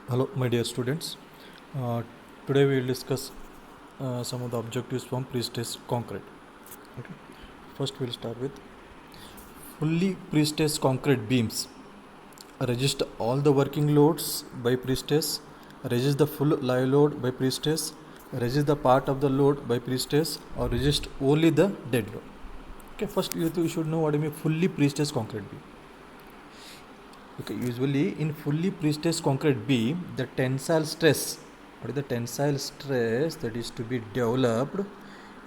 Hello, my dear students. Uh, Today we will discuss some of the objectives from pre-stressed concrete. Okay. First, we'll start with fully pre-stressed concrete beams. Resist all the working loads by pre-stress. Resist the full live load by pre-stress. Resist the part of the load by pre-stress, or resist only the dead load. Okay. First, you should know what I mean fully pre-stressed concrete beam. Okay, usually in fully pre-stressed concrete beam, the tensile stress, what is the tensile stress that is to be developed,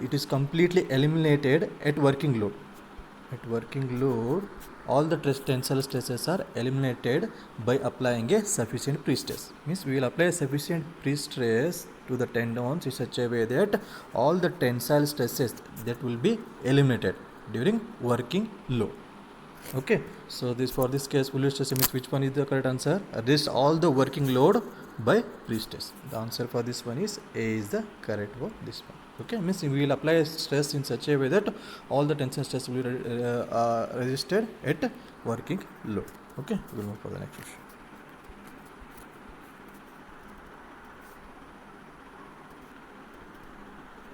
it is completely eliminated at working load. At working load, all the tensile stresses are eliminated by applying a sufficient pre-stress. Means we will apply a sufficient pre-stress to the tendons in such a way that all the tensile stresses that will be eliminated during working load. Okay, so this for this case, fully stress means which one is the correct answer? Resist all the working load by pre-stress. The answer for this one is A is the correct one. This one. Okay, means we will apply stress in such a way that all the tension stress will be resisted at working load. Okay, we'll move for the next question.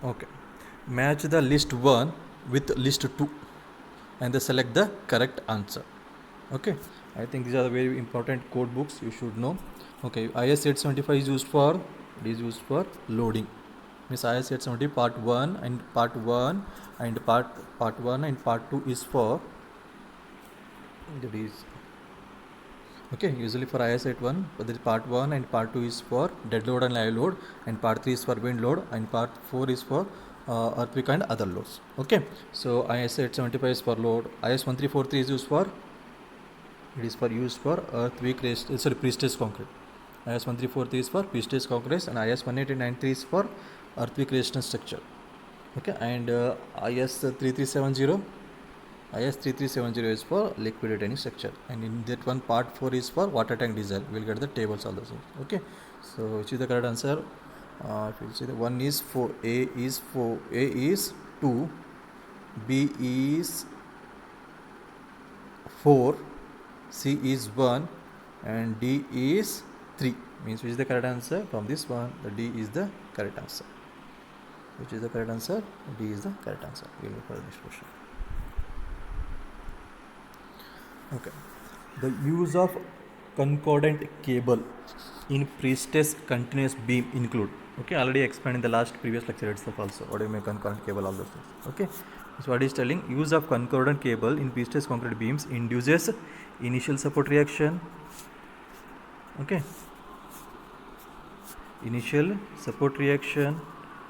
Okay, match the list 1 with list 2 and they select the correct answer. Okay, I think these are the very important code books you should know. Okay, IS 875 is used for loading. Means IS 870 part 1 and part 1 and part 1 and part 2 is for that is okay, usually for IS 81, but the part 1 and part 2 is for dead load and live load, and part 3 is for wind load, and part 4 is for earthquake and other loads. Okay, so IS 875 is for load. IS 1343 is used for earthquake pre-stressed concrete. IS 1343 is for pre-stressed concrete, and IS 1893 is for earthquake resistant structure. Okay, and IS 3370 is for liquid retaining structure, and in that one part 4 is for water tank diesel. We'll get the tables all those things. Okay, so which is the correct answer? If you see the one is 4, A is 2, B is 4, C is 1, and D is 3. Means which is the correct answer? From this one, the D is the correct answer. Which is the correct answer? D is the correct answer. We'll look for the next question. Okay, the use of concordant cable in pre-stressed continuous beam include. Okay, already explained in the previous lecture itself also. What do you mean concordant cable? All those things. Okay, so what is telling? Use of concordant cable in pre-stressed concrete beams induces initial support reaction. Okay, initial support reaction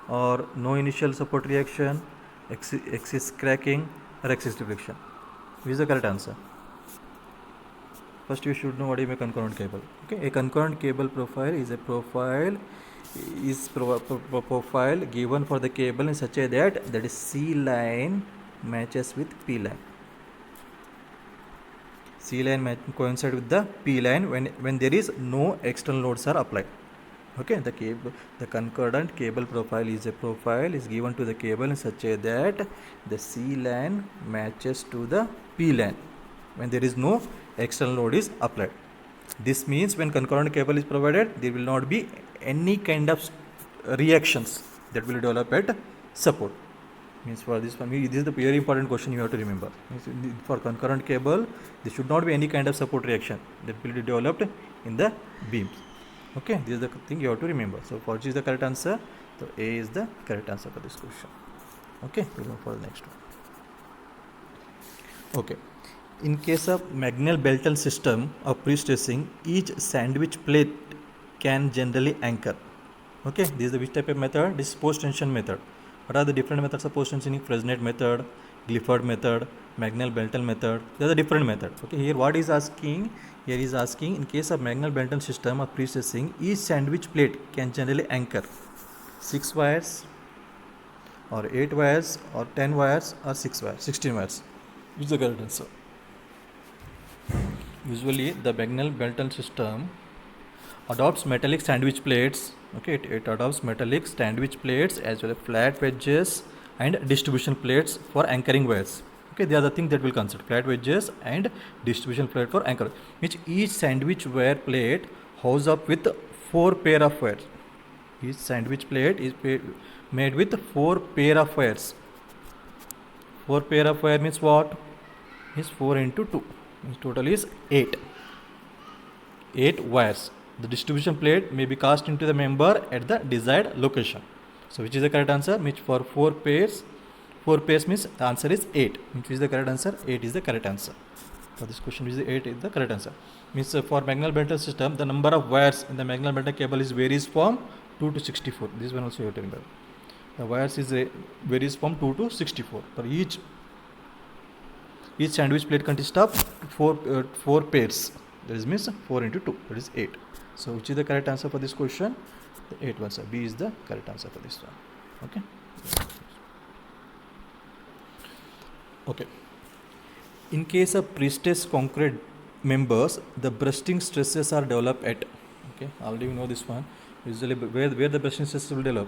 or no initial support reaction, excess cracking or excess deflection. Which is the correct answer? First, you should know what is a concordant cable. Okay, a concordant cable profile is a profile given for the cable in such a that is C line matches with P line. C line coincide with the P line when there is no external loads are applied. Okay, the concordant cable profile is given to the cable in such a that the C line matches to the P line when there is no external load is applied. This means when concordant cable is provided, there will not be any kind of reactions that will develop at support. Means for this one, this is the very important question you have to remember. For concordant cable, there should not be any kind of support reaction that will be developed in the beams. Okay, this is the thing you have to remember. So, which is the correct answer? So, A is the correct answer for this question. Okay, we'll move for the next one. Okay, in case of Magnell-Belton system of pre-stressing, each sandwich plate can generally anchor. Okay, this is the which type of method? This is post-tension method. What are the different methods of post-tensioning? Fresnel method, Gifford method, Magnell-Belton method. There are the different methods. Okay, here what is asking? Here is asking in case of Magnell-Belton system of pre-stressing, each sandwich plate can generally anchor 6 wires or 8 wires or 10 wires or 6 wires, 16 wires. Which is the correct answer? Usually the Magnell-Belton system adopts metallic sandwich plates. Okay, it adopts metallic sandwich plates as well as flat wedges and distribution plates for anchoring wires. Okay, they are the things that will consider flat wedges and distribution plate for anchor. Which each sandwich wire plate holds up with 4 pair of wires. Each sandwich plate is made with 4 pair of wires. 4 pair of wire means what? Is 4 into 2. Means total is 8. 8 wires. The distribution plate may be cast into the member at the desired location. So which is the correct answer? Which for 4 pairs means the answer is 8. Which is the correct answer? 8 is the correct answer. For this question, which is 8 is the correct answer. Means for Magnell-Bentall system, the number of wires in the Magnell-Bentall cable is varies from 2 to 64. This one also you have to remember. The wires is varies from 2 to 64. For each sandwich plate consists of 4 pairs. That is means 4 into 2. That is 8. So which is the correct answer for this question? The 8 answer. B is the correct answer for this one. Okay. Okay. In case of pre-stressed concrete members, the bursting stresses are developed at. Okay. Already we know this one. Usually where the bursting stresses will develop.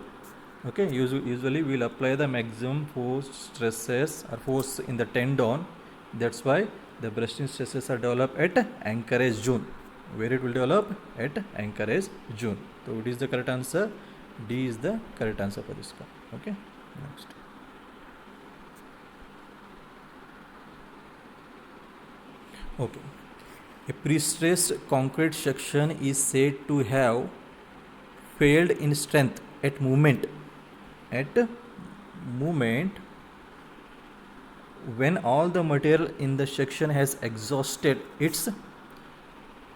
Okay. Usually we will apply the maximum force stresses or force in the tendon. That's why the bursting stresses are developed at anchorage zone. Where it will develop? At anchorage zone. So what is the correct answer? D is the correct answer for this one. Okay. Next. Okay. A pre-stressed concrete section is said to have failed in strength at movement. At movement, when all the material in the section has exhausted its,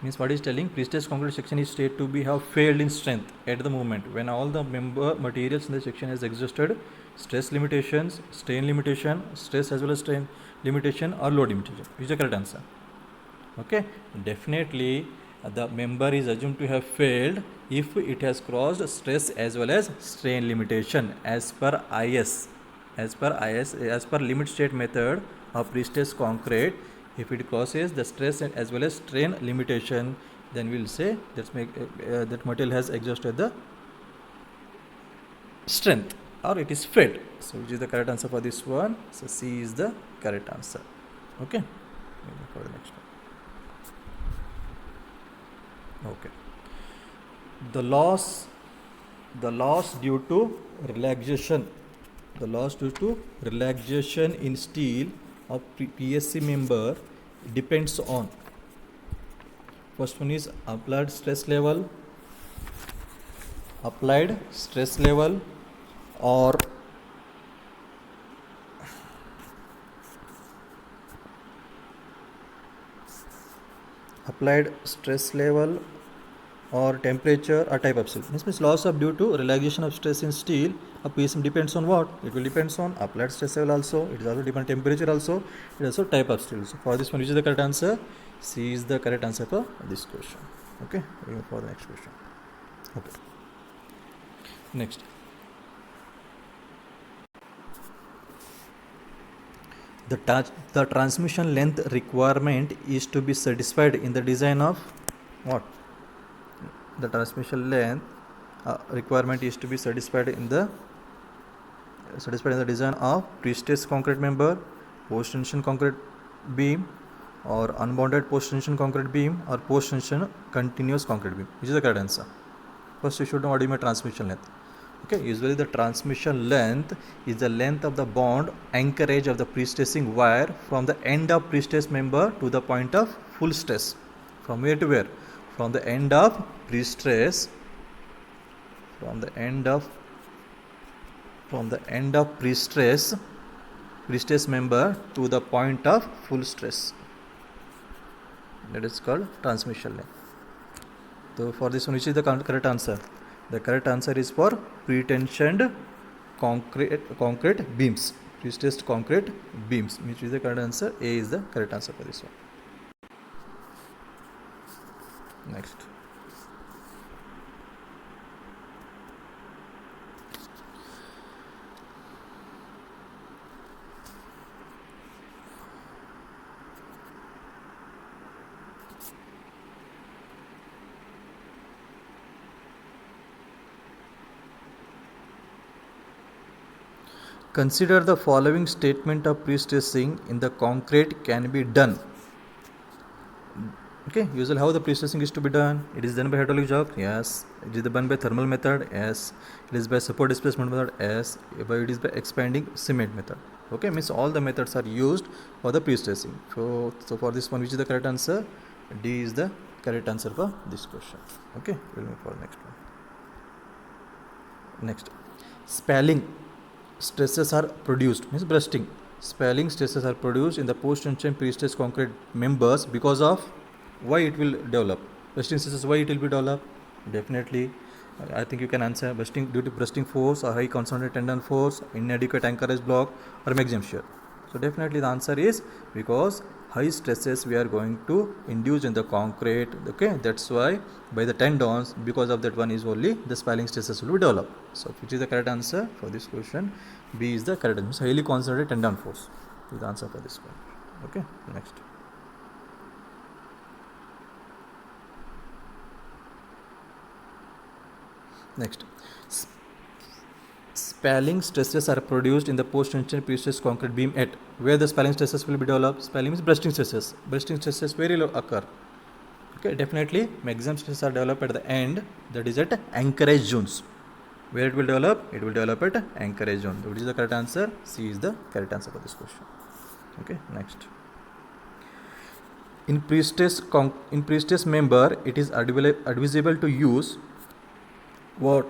means what is telling, pre-stressed concrete section is said to be have failed in strength at the moment when all the member materials in the section has exhausted stress limitations, strain limitation, stress as well as strain limitation or load limitation. Which is the correct answer? Okay, definitely the member is assumed to have failed if it has crossed stress as well as strain limitation as per IS. As per limit state method of pre-stressed concrete, if it crosses the stress as well as strain limitation, then we will say that material has exhausted the strength or it is failed. So which is the correct answer for this one? So C is the correct answer. Okay, for the next one. Okay. The loss due to relaxation in steel of PSC member depends on, first one is applied stress level or applied stress level or temperature or type of steel. This means loss of due to relaxation of stress in steel of PSM depends on what? It will depends on applied stress level also. It is also depend on temperature also. It is also type of steel. So for this one, which is the correct answer? C is the correct answer for this question. Okay. For the next question. Okay. Next. The transmission length requirement is to be satisfied in the design of what? The transmission length requirement is to be satisfied in the design of pre-stressed concrete member, post-tension concrete beam, or unbounded post-tension concrete beam, or post-tension continuous concrete beam. Which is the correct answer? First, you should know what do you mean transmission length. Okay, usually the transmission length is the length of the bond anchorage of the pre-stressing wire from the end of pre-stress member to the point of full stress. From where to where? From the end of pre-stress member to the point of full stress. That is called transmission length. So for this one, which is the correct answer? The correct answer is for pre-tensioned concrete beams. Pre-stressed concrete beams, which is the correct answer. A is the correct answer for this one. Next. Consider the following statement of pre-stressing in the concrete can be done Okay, usually how the pre-stressing is to be done? It is done by hydraulic job, yes. It is done by thermal method, yes. It is by support displacement method, yes. But it is by expanding cement method. Okay, means all the methods are used for the pre-stressing. So for this one, which is the correct answer? D is the correct answer for this question. Okay, we'll move for the next one. Next, spalling stresses are produced, means bursting. Spalling stresses are produced in the post-tension pre-stress concrete members because of why it will develop. Bursting stresses, why it will be developed? Definitely, I think you can answer bursting due to bursting force or high concentrated tendon force, inadequate anchorage block, or maximum shear. So definitely the answer is because high stresses we are going to induce in the concrete. Okay, that's why by the tendons, because of that one is only the spalling stresses will be developed. So which is the correct answer for this question? B is the correct answer. Highly concentrated tendon force is the answer for this one. Okay, next. Next, spalling stresses are produced in the post-tension pre-stress concrete beam at where the spalling stresses will be developed. Spalling means bursting stresses. Bursting stresses very low occur. Okay, definitely maximum stresses are developed at the end, that is at anchorage zones. Where it will develop? It will develop at anchorage zone. Which is the correct answer? C is the correct answer for this question. Okay, next. In pre-stress member, it is advisable to use what?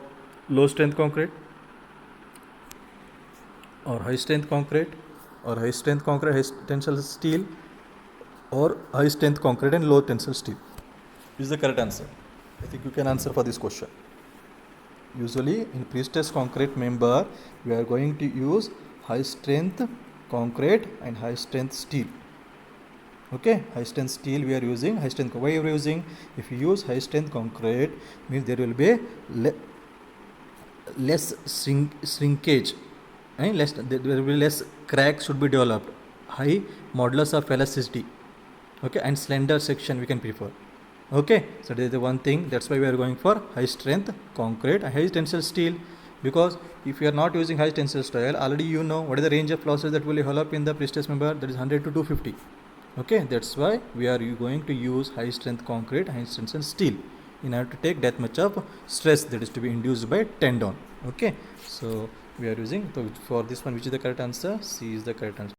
Low strength concrete or high strength concrete or high strength concrete, high tensile steel, or high strength concrete and low tensile steel. This is the correct answer. I think you can answer for this question. Usually in pre-stress concrete member, we are going to use high strength concrete and high strength steel. Okay, high strength steel we are using. High strength, why are we using? If you use high strength concrete, means there will be less shrinkage, and there will be less cracks should be developed. High modulus of elasticity. Okay, and slender section we can prefer. Okay, so that is the one thing. That's why we are going for high strength concrete and high tensile steel. Because if you are not using high tensile steel, already you know what is the range of losses that will develop in the pre-stress member. That is 100 to 250. Okay, that's why we are going to use high strength concrete, high tensile steel in order to take that much of stress that is to be induced by tendon. Okay, so we are using, so for this one, which is the correct answer? C is the correct answer.